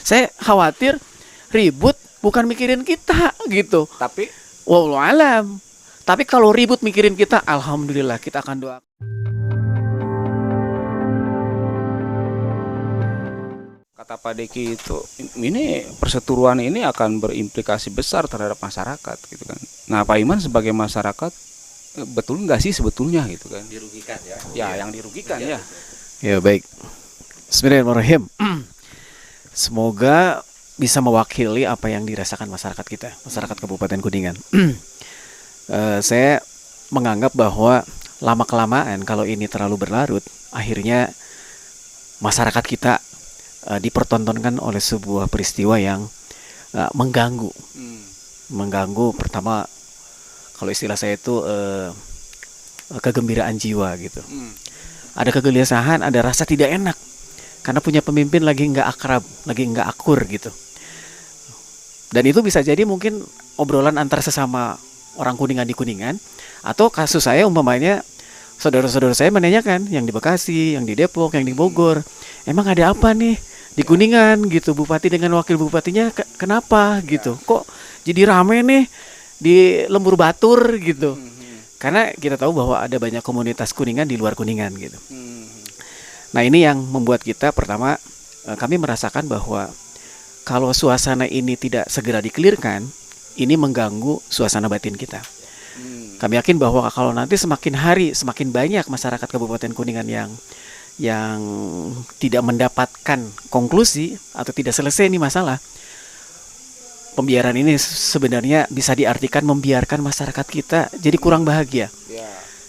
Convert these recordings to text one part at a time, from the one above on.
Saya khawatir ribut bukan mikirin kita gitu. Tapi Wallahu alam. Tapi kalau ribut mikirin kita, alhamdulillah kita akan doa. kata Pak Deki itu, ini perseteruan ini akan berimplikasi besar terhadap masyarakat gitu kan. Nah Pak Iman sebagai masyarakat, betul nggak sih sebetulnya gitu kan? Dirugikan ya. Ya yang dirugikan ya. Ya baik. Bismillahirrahmanirrahim. Semoga bisa mewakili apa yang dirasakan masyarakat kita, masyarakat Kabupaten Kuningan. Saya menganggap bahwa lama-kelamaan kalau ini terlalu berlarut, akhirnya masyarakat kita dipertontonkan oleh sebuah peristiwa yang mengganggu. Mengganggu pertama, kalau istilah saya itu kegembiraan jiwa gitu. Ada kegelisahan, ada rasa tidak enak karena punya pemimpin lagi nggak akrab, lagi nggak akur gitu. Dan itu bisa jadi mungkin obrolan antar sesama orang Kuningan di Kuningan, atau kasus saya umpamanya saudara-saudara saya menanyakan yang di Bekasi, yang di Depok, yang di Bogor, emang ada apa nih di Kuningan gitu, bupati dengan wakil bupatinya kenapa gitu, kok jadi rame nih di Lembur Batur gitu. Karena kita tahu bahwa ada banyak komunitas Kuningan di luar Kuningan gitu. Nah ini yang membuat kita pertama, kami merasakan bahwa kalau suasana ini tidak segera dikelirkan, ini mengganggu suasana batin kita. Kami yakin bahwa kalau nanti semakin hari semakin banyak masyarakat Kabupaten Kuningan yang tidak mendapatkan konklusi atau tidak selesai ini masalah, pembiaran ini sebenarnya bisa diartikan membiarkan masyarakat kita jadi kurang bahagia,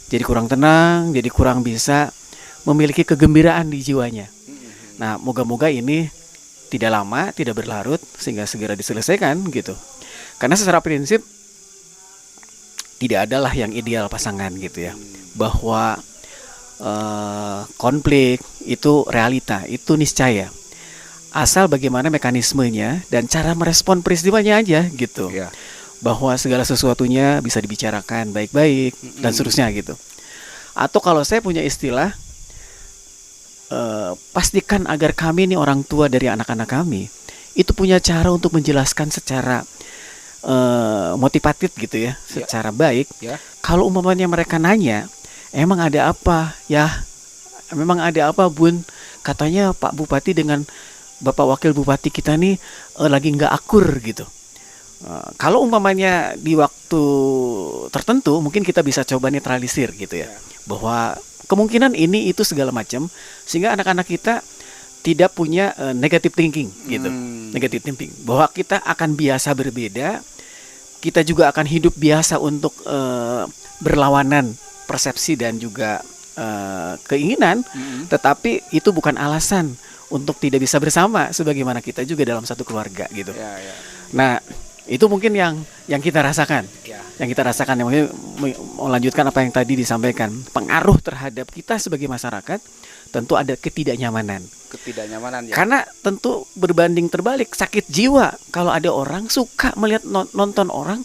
jadi kurang tenang, jadi kurang bisa memiliki kegembiraan di jiwanya. Nah, moga-moga ini tidak lama, tidak berlarut, sehingga segera diselesaikan gitu. Karena secara prinsip tidak adalah yang ideal pasangan gitu ya, bahwa konflik itu realita, itu niscaya. Asal bagaimana mekanismenya dan cara merespon peristiwanya aja gitu. Bahwa segala sesuatunya bisa dibicarakan baik-baik dan seterusnya gitu. Atau kalau saya punya istilah, pastikan agar kami nih orang tua dari anak-anak kami itu punya cara untuk menjelaskan secara motivatif gitu ya, secara baik. Kalau umpamanya mereka nanya, emang ada apa ya? Memang ada apa Bun? Katanya Pak Bupati dengan Bapak Wakil Bupati kita nih lagi nggak akur gitu. Kalau umpamanya di waktu tertentu mungkin kita bisa coba netralisir gitu ya, bahwa kemungkinan ini itu segala macam, sehingga anak-anak kita tidak punya negative thinking gitu. Negative thinking bahwa kita akan biasa berbeda, kita juga akan hidup biasa untuk berlawanan persepsi dan juga keinginan, tetapi itu bukan alasan untuk tidak bisa bersama sebagaimana kita juga dalam satu keluarga gitu. Nah, itu mungkin yang kita rasakan. Yang kita rasakan, yang mungkin melanjutkan apa yang tadi disampaikan, pengaruh terhadap kita sebagai masyarakat tentu ada ketidaknyamanan ya. Karena tentu berbanding terbalik, sakit jiwa kalau ada orang suka melihat nonton orang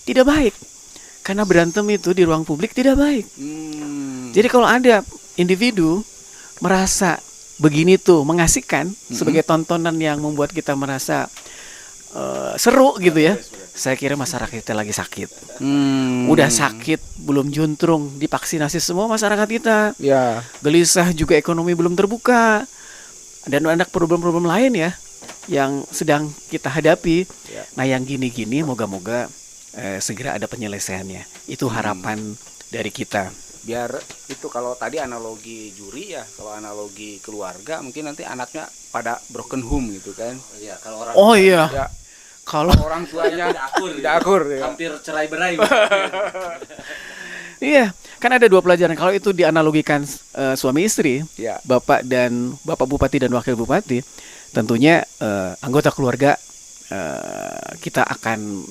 tidak baik, karena berantem itu di ruang publik tidak baik. Jadi kalau ada individu merasa begini tuh mengasihkan sebagai tontonan yang membuat kita merasa seru gitu ya, saya kira masyarakat kita lagi sakit. Udah sakit, belum juntrung, divaksinasi semua masyarakat kita. Gelisah juga, ekonomi belum terbuka, dan ada problem-problem lain ya yang sedang kita hadapi. Nah yang gini-gini moga-moga segera ada penyelesaiannya. Itu harapan dari kita. Biar itu, kalau tadi analogi juri ya, kalau analogi keluarga mungkin nanti anaknya pada broken home gitu kan. Kalau orang kalau orang tuanya tidak akur ya. Hampir cerai berai. Iya, kan ada dua pelajaran. Kalau itu dianalogikan suami istri, bapak bupati dan wakil bupati, tentunya anggota keluarga kita akan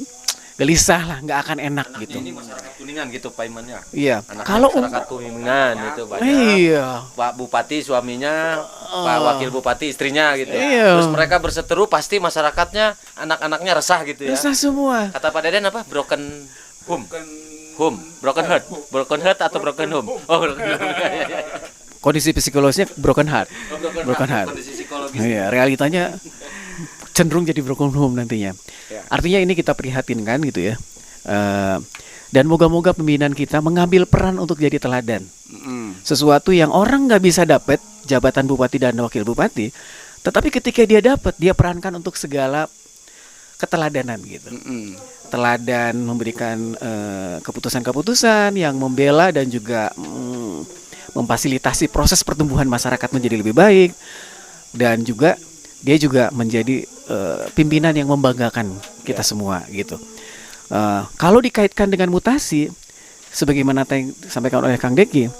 gelisah lah, nggak akan enak gitu. Ini masyarakat Kuningan gitu Pak Iman ya. Iya. Kalau masyarakat Kuningan itu banyak. Iya. Pak Bupati suaminya, Pak Wakil Bupati istrinya gitu. Iya. Terus mereka berseteru, pasti masyarakatnya, anak-anaknya resah gitu ya. Resah semua. Kata Pak Deden apa? Broken home. Broken heart atau broken home. Oh, broken home. Kondisi psikologisnya broken heart. Broken heart. Kondisi psikologis. Iya, realitanya cenderung jadi broken home nantinya. Ya. Artinya ini kita prihatinkan gitu ya. Dan moga-moga pimpinan kita mengambil peran untuk jadi teladan. Sesuatu yang orang nggak bisa dapat, jabatan bupati dan wakil bupati, tetapi ketika dia dapat, dia perankan untuk segala keteladanan gitu. Teladan memberikan keputusan-keputusan yang membela dan juga memfasilitasi proses pertumbuhan masyarakat menjadi lebih baik, dan juga dia juga menjadi pimpinan yang membanggakan kita semua gitu. Kalau dikaitkan dengan mutasi, sebagaimana yang disampaikan oleh Kang Deki,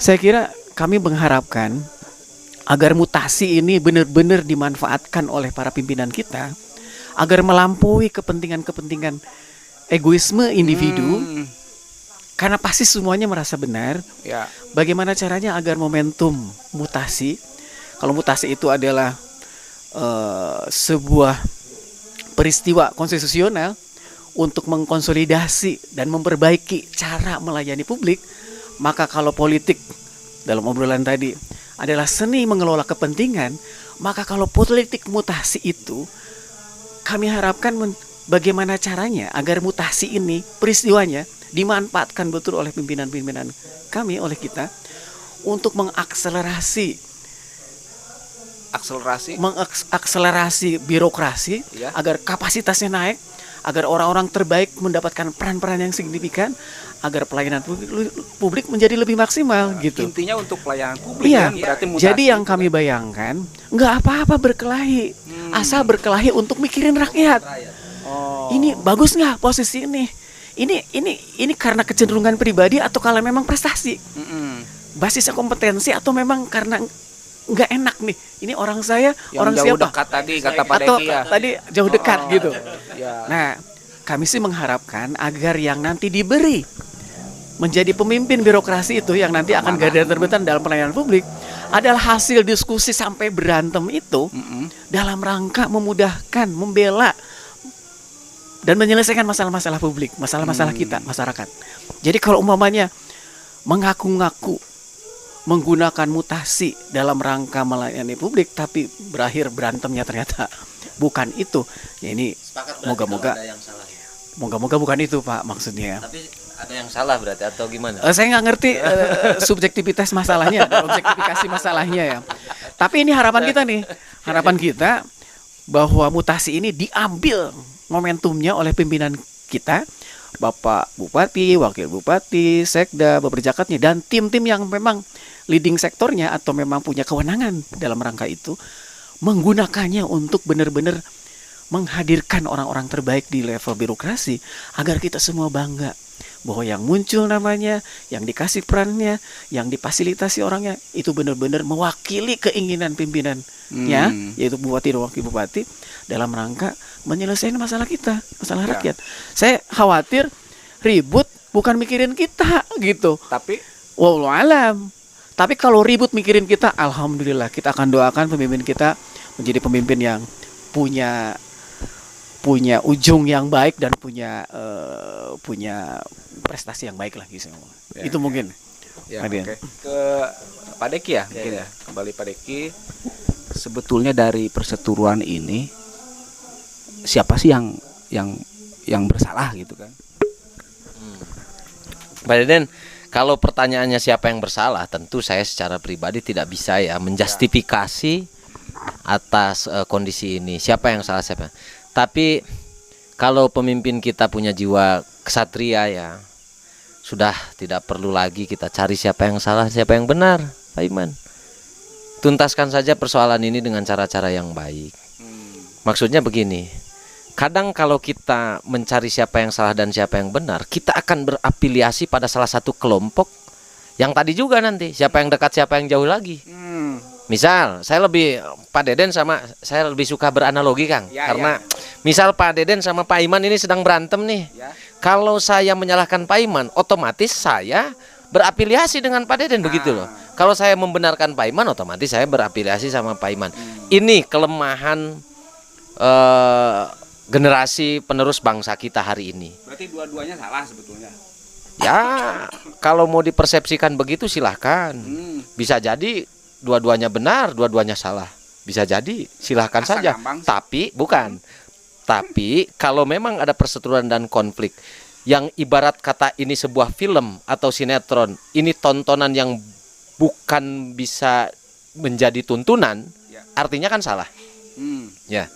saya kira kami mengharapkan agar mutasi ini benar-benar dimanfaatkan oleh para pimpinan kita, agar melampaui kepentingan-kepentingan egoisme individu, karena pasti semuanya merasa benar. Ya. Bagaimana caranya agar momentum mutasi, kalau mutasi itu adalah sebuah peristiwa konstitusional untuk mengkonsolidasi dan memperbaiki cara melayani publik, maka kalau politik dalam obrolan tadi adalah seni mengelola kepentingan, maka kalau politik mutasi itu kami harapkan bagaimana caranya agar mutasi ini peristiwanya dimanfaatkan betul oleh pimpinan-pimpinan kami, oleh kita, untuk mengakselerasi birokrasi, Ya. agar kapasitasnya naik, agar orang-orang terbaik mendapatkan peran-peran yang signifikan, agar pelayanan publik menjadi lebih maksimal gitu. Intinya untuk pelayanan publik Iya, kan berarti mutasi. jadi yang kami bayangkan nggak apa-apa berkelahi, asal berkelahi untuk mikirin rakyat. Ini bagus nggak posisi ini? Ini karena kecenderungan pribadi atau kalau memang prestasi, basisnya kompetensi, atau memang karena nggak enak nih. Ini orang saya, yang orang jauh siapa? dekat tadi kata Pak Atau Deki ya. tadi jauh dekat gitu. Ya. Nah, kami sih mengharapkan agar yang nanti diberi menjadi pemimpin birokrasi itu, yang nanti akan garda terdepan dalam pelayanan publik, adalah hasil diskusi sampai berantem itu dalam rangka memudahkan, membela dan menyelesaikan masalah-masalah publik, masalah-masalah kita, masyarakat. Jadi kalau umpamanya mengaku-ngaku menggunakan mutasi dalam rangka melayani publik, tapi berakhir berantemnya ternyata bukan itu, ya ini moga-moga bukan itu Pak maksudnya. Tapi ada yang salah berarti atau gimana? Saya nggak ngerti subjektivitas masalahnya, objektifikasi masalahnya ya. Tapi ini harapan kita nih, harapan kita bahwa mutasi ini diambil momentumnya oleh pimpinan kita, Bapak Bupati, Wakil Bupati, Sekda, Baperjakatnya, dan tim-tim yang memang leading sektornya atau memang punya kewenangan dalam rangka itu, menggunakannya untuk benar-benar menghadirkan orang-orang terbaik di level birokrasi, agar kita semua bangga bahwa yang muncul namanya, yang dikasih perannya, yang difasilitasi orangnya, itu benar-benar mewakili keinginan pimpinannya, yaitu Bupati dan Wakil Bupati, dalam rangka menyelesaikan masalah kita, masalah rakyat. Saya khawatir ribut bukan mikirin kita gitu. Tapi Wallahu alam. Tapi kalau ribut mikirin kita, alhamdulillah kita akan doakan pemimpin kita menjadi pemimpin yang punya ujung yang baik dan punya prestasi yang baik lagi semua. Ya, Itu mungkin. ya, Adian. oke. Ke Pak Deki ya, mungkin ya. Kembali Pak Deki. Sebetulnya dari perseteruan ini siapa sih yang bersalah gitu kan? Pak Deden, kalau pertanyaannya siapa yang bersalah, tentu saya secara pribadi tidak bisa ya menjustifikasi atas kondisi ini. Siapa yang salah siapa? Tapi kalau pemimpin kita punya jiwa kesatria ya, sudah tidak perlu lagi kita cari siapa yang salah, siapa yang benar, Pak Iman. Tuntaskan saja persoalan ini dengan cara-cara yang baik. Maksudnya begini, kadang kalau kita mencari siapa yang salah dan siapa yang benar, kita akan berafiliasi pada salah satu kelompok yang tadi juga nanti, siapa yang dekat, siapa yang jauh lagi. Misal, Pak Deden sama saya lebih suka beranalogi, Kang. Ya, Karena misal Pak Deden sama Pak Iman ini sedang berantem nih. Ya. Kalau saya menyalahkan Pak Iman, otomatis saya berafiliasi dengan Pak Deden, begitu loh. Kalau saya membenarkan Pak Iman, otomatis saya berafiliasi sama Pak Iman. Ini kelemahan generasi penerus bangsa kita hari ini. Berarti dua-duanya salah sebetulnya. Ya, kalau mau dipersepsikan begitu silahkan. Bisa jadi dua-duanya benar, dua-duanya salah. bisa jadi silahkan Asal saja. ngambang sih. Tapi bukan. Tapi kalau memang ada perseteruan dan konflik yang ibarat kata ini sebuah film atau sinetron, ini tontonan yang bukan bisa menjadi tuntunan, Ya. artinya kan salah. Hmm. Ya.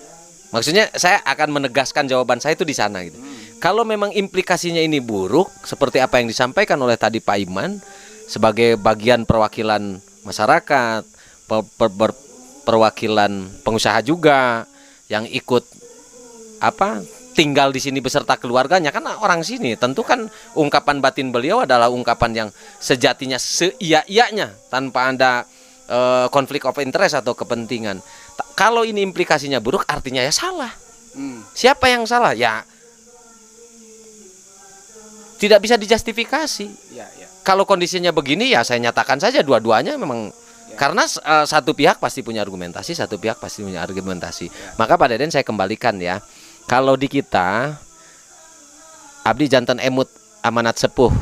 Maksudnya saya akan menegaskan jawaban saya itu di sana gitu. Kalau memang implikasinya ini buruk seperti apa yang disampaikan oleh tadi Pak Iman sebagai bagian perwakilan masyarakat, perwakilan pengusaha juga yang ikut tinggal di sini beserta keluarganya, kan orang sini, tentu kan ungkapan batin beliau adalah ungkapan yang sejatinya seia-ianya tanpa ada konflik of interest atau kepentingan. Kalau ini implikasinya buruk artinya ya salah. Siapa yang salah? Ya tidak bisa dijustifikasi. Ya, ya. Kalau kondisinya begini ya saya nyatakan saja dua-duanya memang karena satu pihak pasti punya argumentasi, satu pihak pasti punya argumentasi. Maka Pak Deden saya kembalikan ya. Kalau di kita abdi jantan emut amanat sepuh.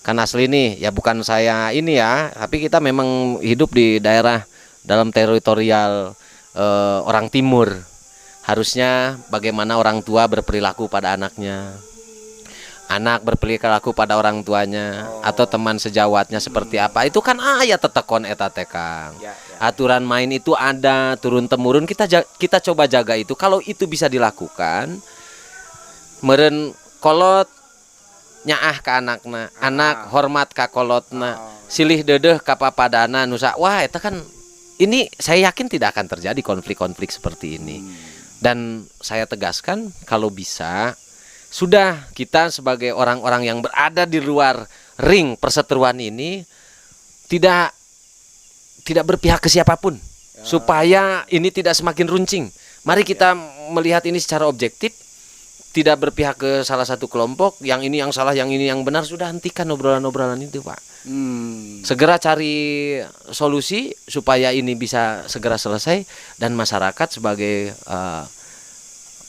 Kan asli nih ya bukan saya ini ya, tapi kita memang hidup di daerah dalam teritorial orang timur. Harusnya bagaimana orang tua berperilaku pada anaknya, anak berperilaku pada orang tuanya, atau teman sejawatnya seperti apa. Itu kan ayat tetekon eta tekang. Aturan main itu ada turun temurun, kita coba jaga itu. Kalau itu bisa dilakukan, meren kolot nyaah ke anakna, anak hormat ka kolotna, silih dedeh ka papadana nusa. Wah, itu kan ini saya yakin tidak akan terjadi konflik-konflik seperti ini. Dan saya tegaskan kalau bisa sudah kita sebagai orang-orang yang berada di luar ring perseteruan ini tidak berpihak ke siapapun supaya ini tidak semakin runcing. Mari kita melihat ini secara objektif, tidak berpihak ke salah satu kelompok, yang ini yang salah, yang ini yang benar. Sudah hentikan obrolan-obrolan itu, Pak. Segera cari solusi supaya ini bisa segera selesai dan masyarakat sebagai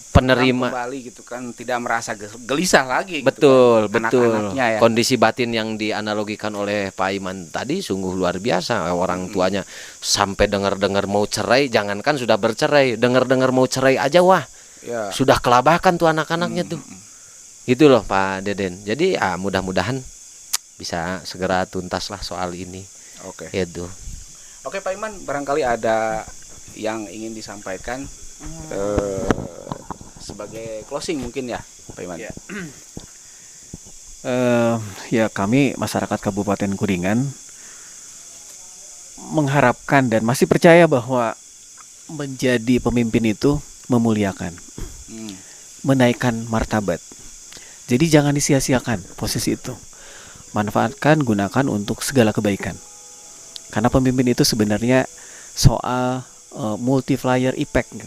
penerima kembali gitu kan, tidak merasa gelisah lagi. Betul, gitu kan, betul. anak-anaknya ya. Kondisi batin yang dianalogikan oleh Pak Iman tadi sungguh luar biasa. Orang tuanya sampai dengar-dengar mau cerai, jangankan sudah bercerai, dengar-dengar mau cerai aja wah. Ya. Sudah kelabakan tuh anak-anaknya tuh. Gitu loh Pak Deden. Jadi mudah-mudahan bisa segera tuntaslah soal ini. Oke. Itu. Oke Pak Iman, barangkali ada yang ingin disampaikan sebagai closing mungkin ya Pak Iman. Ya. Ya kami masyarakat Kabupaten Kuningan mengharapkan dan masih percaya bahwa menjadi pemimpin itu memuliakan, menaikkan martabat. Jadi jangan disia-siakan posisi itu. Manfaatkan, gunakan untuk segala kebaikan. Karena pemimpin itu sebenarnya soal multiplier effect.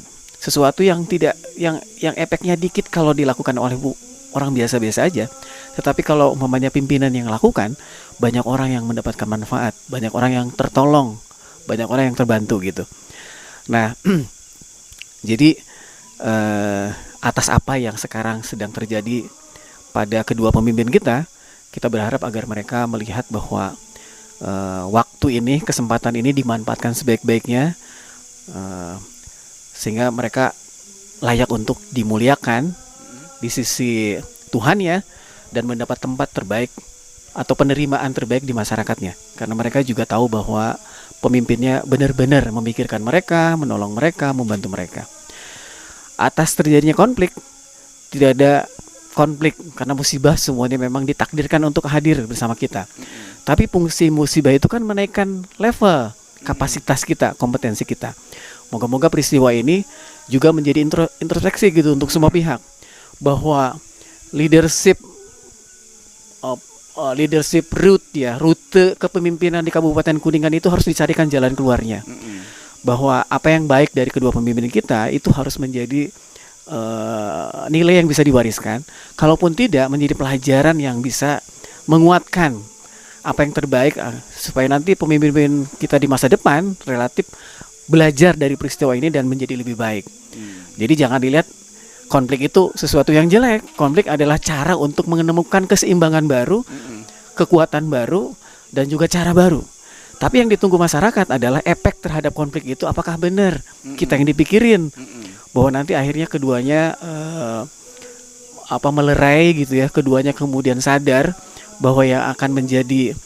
Sesuatu yang tidak yang efeknya dikit kalau dilakukan oleh orang biasa-biasa aja. Tetapi kalau umpamanya pimpinan yang lakukan, banyak orang yang mendapatkan manfaat, banyak orang yang tertolong, banyak orang yang terbantu gitu. Nah, jadi atas apa yang sekarang sedang terjadi pada kedua pemimpin kita berharap agar mereka melihat bahwa waktu ini, kesempatan ini dimanfaatkan sebaik-baiknya, sehingga mereka layak untuk dimuliakan di sisi Tuhan ya, dan mendapat tempat terbaik atau penerimaan terbaik di masyarakatnya. Karena mereka juga tahu bahwa pemimpinnya benar-benar memikirkan mereka, menolong mereka, membantu mereka. Atas terjadinya konflik, tidak ada konflik karena musibah semuanya memang ditakdirkan untuk hadir bersama kita. Tapi fungsi musibah itu kan menaikkan level kapasitas kita, kompetensi kita. Moga-moga peristiwa ini juga menjadi introspeksi gitu untuk semua pihak, bahwa leadership rute kepemimpinan di Kabupaten Kuningan itu harus dicarikan jalan keluarnya. Bahwa apa yang baik dari kedua pemimpin kita itu harus menjadi nilai yang bisa diwariskan, kalaupun tidak menjadi pelajaran yang bisa menguatkan apa yang terbaik, supaya nanti pemimpin kita di masa depan relatif belajar dari peristiwa ini dan menjadi lebih baik. Jadi jangan dilihat konflik itu sesuatu yang jelek. Konflik adalah cara untuk menemukan keseimbangan baru, kekuatan baru, dan juga cara baru. Tapi yang ditunggu masyarakat adalah efek terhadap konflik itu apakah benar kita yang dipikirin bahwa nanti akhirnya keduanya melerai gitu ya, keduanya kemudian sadar bahwa yang akan menjadi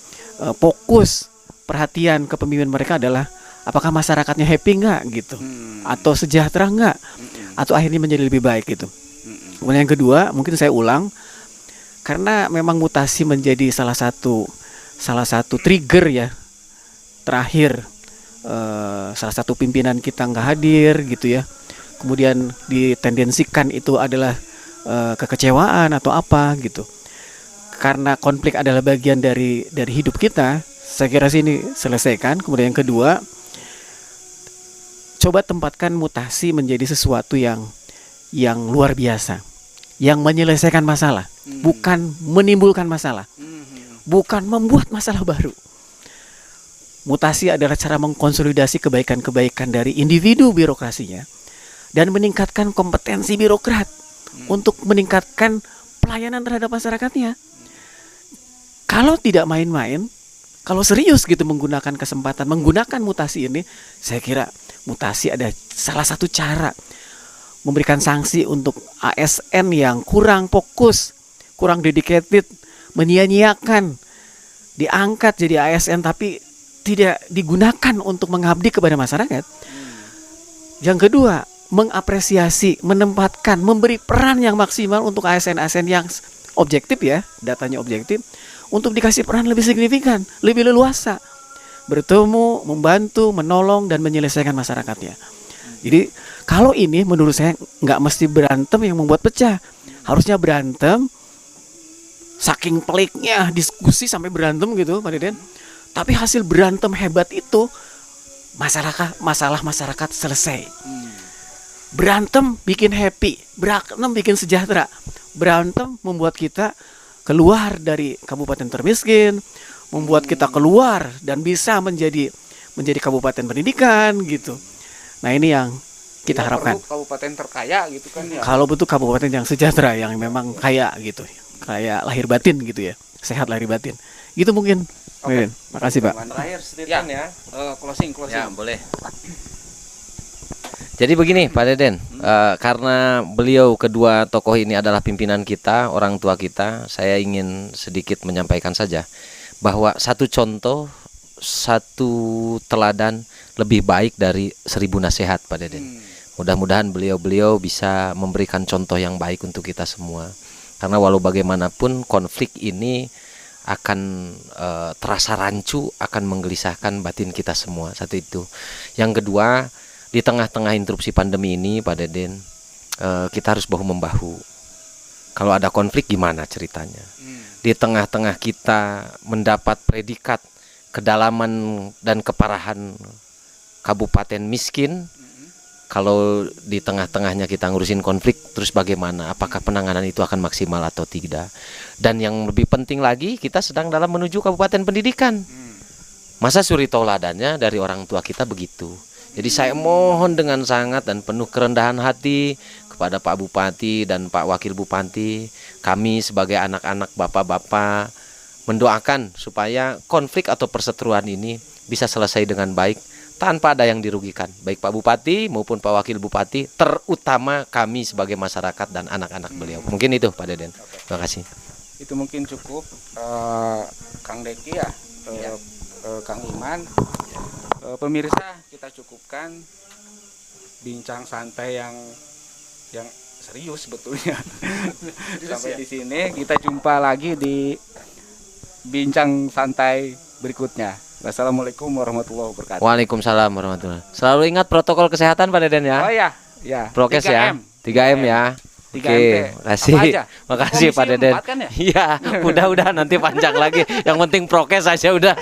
fokus perhatian kepemimpinan mereka adalah apakah masyarakatnya happy nggak gitu, atau sejahtera nggak, atau akhirnya menjadi lebih baik gitu. Kemudian yang kedua, mungkin saya ulang, karena memang mutasi menjadi salah satu trigger ya terakhir, salah satu pimpinan kita nggak hadir gitu ya, kemudian ditendensikan itu adalah kekecewaan atau apa gitu. Karena konflik adalah bagian dari hidup kita, saya kira sini selesaikan. Kemudian yang kedua, coba tempatkan mutasi menjadi sesuatu yang luar biasa, yang menyelesaikan masalah, bukan menimbulkan masalah, bukan membuat masalah baru. Mutasi adalah cara mengkonsolidasi kebaikan-kebaikan dari individu birokrasinya dan meningkatkan kompetensi birokrat untuk meningkatkan pelayanan terhadap masyarakatnya. Kalau tidak main-main, kalau serius gitu menggunakan kesempatan, menggunakan mutasi ini, saya kira mutasi ada salah satu cara memberikan sanksi untuk ASN yang kurang fokus, kurang dedicated, menyia-nyiakan, diangkat jadi ASN tapi tidak digunakan untuk mengabdi kepada masyarakat. Yang kedua, mengapresiasi, menempatkan, memberi peran yang maksimal untuk ASN-ASN yang objektif ya, datanya objektif, untuk dikasih peran lebih signifikan, lebih leluasa, bertemu, membantu, menolong, dan menyelesaikan masyarakatnya. Jadi kalau ini menurut saya nggak mesti berantem yang membuat pecah, harusnya berantem, saking peliknya diskusi sampai berantem gitu Pak Deden. Tapi hasil berantem hebat itu masalah masyarakat selesai. Berantem bikin happy, berantem bikin sejahtera. Berantem membuat kita keluar dari kabupaten termiskin, membuat kita keluar dan bisa menjadi kabupaten pendidikan gitu. Nah ini yang kita harapkan. Kabupaten terkaya gitu kan ya. Kalau butuh kabupaten yang sejahtera, yang memang kaya gitu, kayak lahir batin gitu ya, sehat lahir batin. Gitu mungkin. Oke. Makasih Pak. Terakhir statement ya. Closing. Ya boleh. Jadi begini Pak Deden, karena beliau kedua tokoh ini adalah pimpinan kita, orang tua kita, saya ingin sedikit menyampaikan saja bahwa satu contoh, satu teladan lebih baik dari 1000 nasihat Pak Deden. Mudah-mudahan beliau bisa memberikan contoh yang baik untuk kita semua. Karena walau bagaimanapun konflik ini akan terasa rancu, akan menggelisahkan batin kita semua. Satu itu. Yang kedua, di tengah-tengah interupsi pandemi ini Pak Deden, kita harus bahu-membahu. Kalau ada konflik gimana ceritanya? Di tengah-tengah kita mendapat predikat kedalaman dan keparahan kabupaten miskin, kalau di tengah-tengahnya kita ngurusin konflik, terus bagaimana? Apakah penanganan itu akan maksimal atau tidak? Dan yang lebih penting lagi, kita sedang dalam menuju kabupaten pendidikan. Masa suri tauladannya dari orang tua kita begitu. Jadi saya mohon dengan sangat dan penuh kerendahan hati kepada Pak Bupati dan Pak Wakil Bupati, kami sebagai anak-anak bapak-bapak mendoakan supaya konflik atau perseteruan ini bisa selesai dengan baik, tanpa ada yang dirugikan, baik Pak Bupati maupun Pak Wakil Bupati, terutama kami sebagai masyarakat dan anak-anak beliau. Mungkin itu Pak Deden. Terima kasih. Itu mungkin cukup, Kang Deki ya, Kang Iman. Pemirsa, kita cukupkan bincang santai yang serius sebetulnya. Sampai di sini, kita jumpa lagi di bincang santai berikutnya. Wassalamualaikum warahmatullahi wabarakatuh. Waalaikumsalam warahmatullahi wabarakatuh. Selalu ingat protokol kesehatan Pak Deden ya. Oh ya. Prokes 3M. Ya. 3M ya. 3M. Oke, makasih. Makasih Pak Deden. Kan ya? Iya, udah nanti panjang lagi. Yang penting prokes aja udah.